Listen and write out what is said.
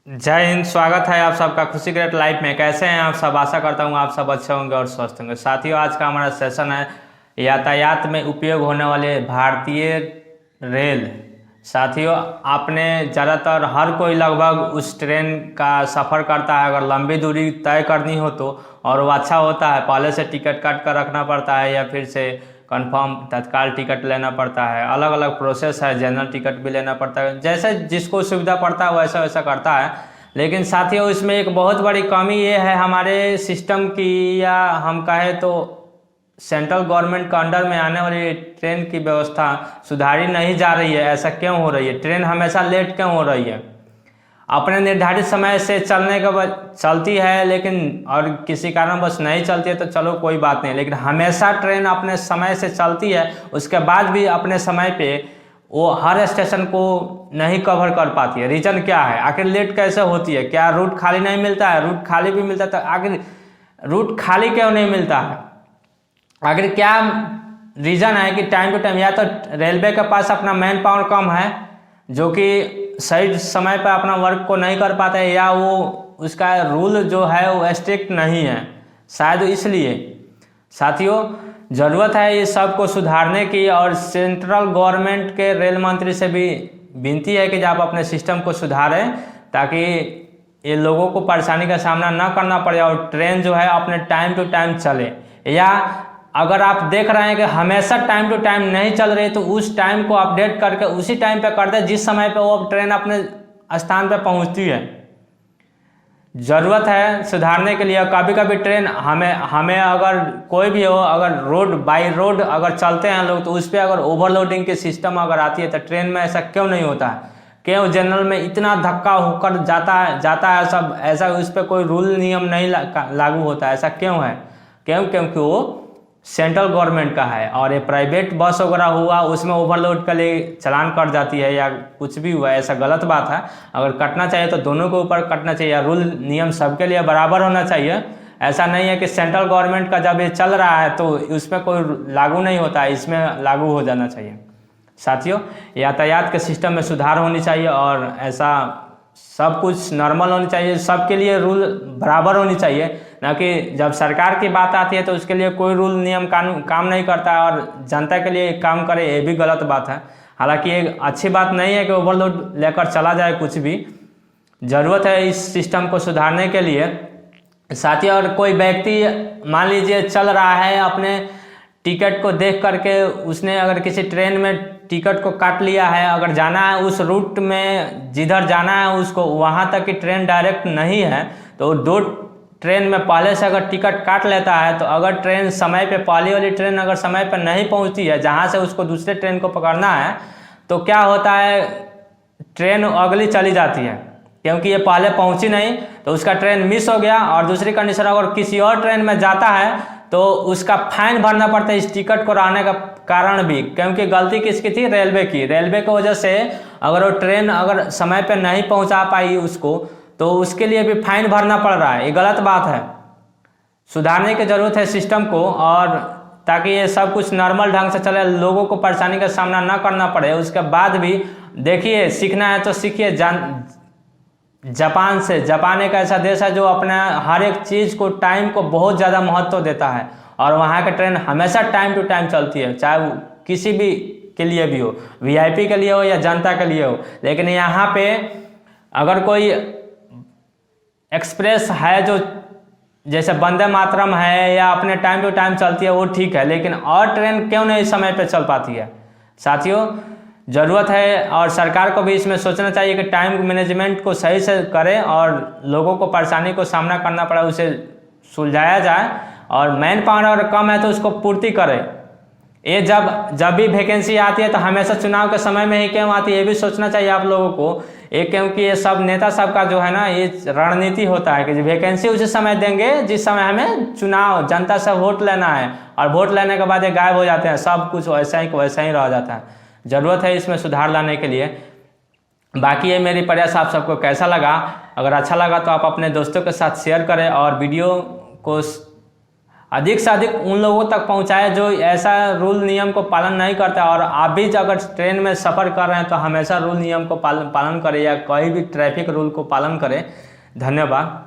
जय हिंद। स्वागत है आप सबका खुशी क्रिएट लाइफ में। कैसे हैं आप सब? आशा करता हूं आप सब अच्छे होंगे और स्वस्थ होंगे। साथियों, आज का हमारा सेशन है यातायात में उपयोग होने वाले भारतीय रेल। साथियों, आपने ज़्यादातर हर कोई लगभग उस ट्रेन का सफ़र करता है। अगर लंबी दूरी तय करनी हो तो, और वो अच्छा होता है, पहले से टिकट काट कर रखना पड़ता है या फिर से कंफर्म तत्काल टिकट लेना पड़ता है। अलग अलग प्रोसेस है, जनरल टिकट भी लेना पड़ता है। जैसे जिसको सुविधा पड़ता है वैसा वैसा करता है। लेकिन साथियों, इसमें एक बहुत बड़ी कमी ये है हमारे सिस्टम की, या हम कहें तो सेंट्रल गवर्नमेंट के अंडर में आने वाली ट्रेन की व्यवस्था सुधारी नहीं जा रही है। ऐसा क्यों हो रही है? ट्रेन हमेशा लेट क्यों हो रही है? अपने निर्धारित समय से चलने के बाद चलती है, लेकिन और किसी कारणवश नहीं चलती है तो चलो कोई बात नहीं, लेकिन हमेशा ट्रेन अपने समय से चलती है, उसके बाद भी अपने समय पे वो हर स्टेशन को नहीं कवर कर पाती है। रीज़न क्या है? आखिर लेट कैसे होती है? क्या रूट खाली नहीं मिलता है? रूट खाली भी मिलता है तो आखिर रूट खाली क्यों नहीं मिलता है? आखिर क्या रीज़न है कि टाइम टू टाइम या तो रेलवे के पास अपना मैन पावर कम है जो कि सही समय पर अपना वर्क को नहीं कर पाता है, या वो उसका रूल जो है वो स्ट्रिक्ट नहीं है, शायद इसलिए। साथियों, ज़रूरत है ये सब को सुधारने की, और सेंट्रल गवर्नमेंट के रेल मंत्री से भी विनती है कि आप अपने सिस्टम को सुधारें ताकि ये लोगों को परेशानी का सामना ना करना पड़े और ट्रेन जो है अपने टाइम टू टाइम चले। या अगर आप देख रहे हैं कि हमेशा टाइम टू टाइम नहीं चल रही तो उस टाइम को अपडेट करके उसी टाइम पे कर दे जिस समय पे वो ट्रेन अपने स्थान पे पहुंचती है। ज़रूरत है सुधारने के लिए। कभी कभी ट्रेन हमें अगर कोई भी हो, अगर रोड बाई रोड अगर चलते हैं लोग तो उस पर अगर ओवरलोडिंग के सिस्टम अगर आती है तो ट्रेन में ऐसा क्यों नहीं होता है? क्यों जनरल में इतना धक्का होकर जाता है सब? ऐसा उस पर कोई रूल नियम नहीं लागू होता है, ऐसा क्यों है? क्योंकि वो सेंट्रल गवर्नमेंट का है, और ये प्राइवेट बस वगैरह हुआ उसमें ओवरलोड के लिए चालान कट जाती है या कुछ भी हुआ, ऐसा गलत बात है। अगर कटना चाहिए तो दोनों के ऊपर कटना चाहिए, या रूल नियम सबके लिए बराबर होना चाहिए। ऐसा नहीं है कि सेंट्रल गवर्नमेंट का जब ये चल रहा है तो उसमें कोई लागू नहीं होता है, इसमें लागू हो जाना चाहिए। साथियों, यातायात के सिस्टम में सुधार होनी चाहिए और ऐसा सब कुछ नॉर्मल होनी चाहिए, सबके लिए रूल बराबर होनी चाहिए। ना कि जब सरकार की बात आती है तो उसके लिए कोई रूल नियम कानून काम नहीं करता है और जनता के लिए काम करे, ये भी गलत बात है। हालांकि ये अच्छी बात नहीं है कि ओवरलोड लेकर चला जाए कुछ भी। ज़रूरत है इस सिस्टम को सुधारने के लिए। साथ ही और कोई व्यक्ति मान लीजिए चल रहा है, अपने टिकट को देख करके उसने अगर किसी ट्रेन में टिकट को काट लिया है, अगर जाना है उस रूट में जिधर जाना है उसको, वहाँ तक की ट्रेन डायरेक्ट नहीं है तो दो ट्रेन में पहले से अगर टिकट काट लेता है तो अगर ट्रेन समय पे, पहली वाली ट्रेन अगर समय पे नहीं पहुँचती है जहाँ से उसको दूसरे ट्रेन को पकड़ना है, तो क्या होता है, ट्रेन अगली चली जाती है क्योंकि ये पहले पहुँची नहीं, तो उसका ट्रेन मिस हो गया। और दूसरी कंडीशन, अगर किसी और ट्रेन में जाता है तो उसका फाइन भरना पड़ता है इस टिकट को रहने का कारण भी, क्योंकि गलती किसकी थी? रेलवे की। रेलवे की वजह से अगर वो ट्रेन अगर समय पे नहीं पहुंचा पाई उसको, तो उसके लिए भी फाइन भरना पड़ रहा है। ये गलत बात है। सुधारने की ज़रूरत है सिस्टम को, और ताकि ये सब कुछ नॉर्मल ढंग से चले, लोगों को परेशानी का सामना ना करना पड़े। उसके बाद भी देखिए, सीखना है तो सीखिए जापान से। जापान एक ऐसा देश है जो अपना हर एक चीज़ को, टाइम को बहुत ज़्यादा महत्व देता है, और वहाँ का ट्रेन हमेशा टाइम टू टाइम चलती है, चाहे वो किसी भी के लिए भी हो, वीआईपी के लिए हो या जनता के लिए हो। लेकिन यहाँ पे अगर कोई एक्सप्रेस है जो जैसे वंदे मातरम है या अपने टाइम टू टाइम चलती है, वो ठीक है, लेकिन और ट्रेन क्यों नहीं समय पे चल पाती है? साथियों, ज़रूरत है और सरकार को भी इसमें सोचना चाहिए कि टाइम मैनेजमेंट को सही से करें और लोगों को परेशानी को सामना करना पड़ा उसे सुलझाया जाए, और मैन पावर अगर कम है तो उसको पूर्ति करें। ये जब भी वैकेंसी आती है तो हमेशा चुनाव के समय में ही क्यों आती है, ये भी सोचना चाहिए आप लोगों को। ये क्योंकि ये सब नेता सबका जो है ना, ये रणनीति होता है कि वैकेंसी उसी समय देंगे जिस समय हमें चुनाव, जनता से वोट लेना है, और वोट लेने के बाद ये गायब हो जाते हैं, सब कुछ वैसा ही रह जाता है। ज़रूरत है इसमें सुधार लाने के लिए। बाकी ये मेरी प्रयास आप सबको कैसा लगा? अगर अच्छा लगा तो आप अपने दोस्तों के साथ शेयर करें, और वीडियो को अधिक से अधिक उन लोगों तक पहुंचाए जो ऐसा रूल नियम को पालन नहीं करते। और आप भी अगर ट्रेन में सफ़र कर रहे हैं तो हमेशा रूल नियम को पालन करें या कोई भी ट्रैफिक रूल को पालन करें। धन्यवाद।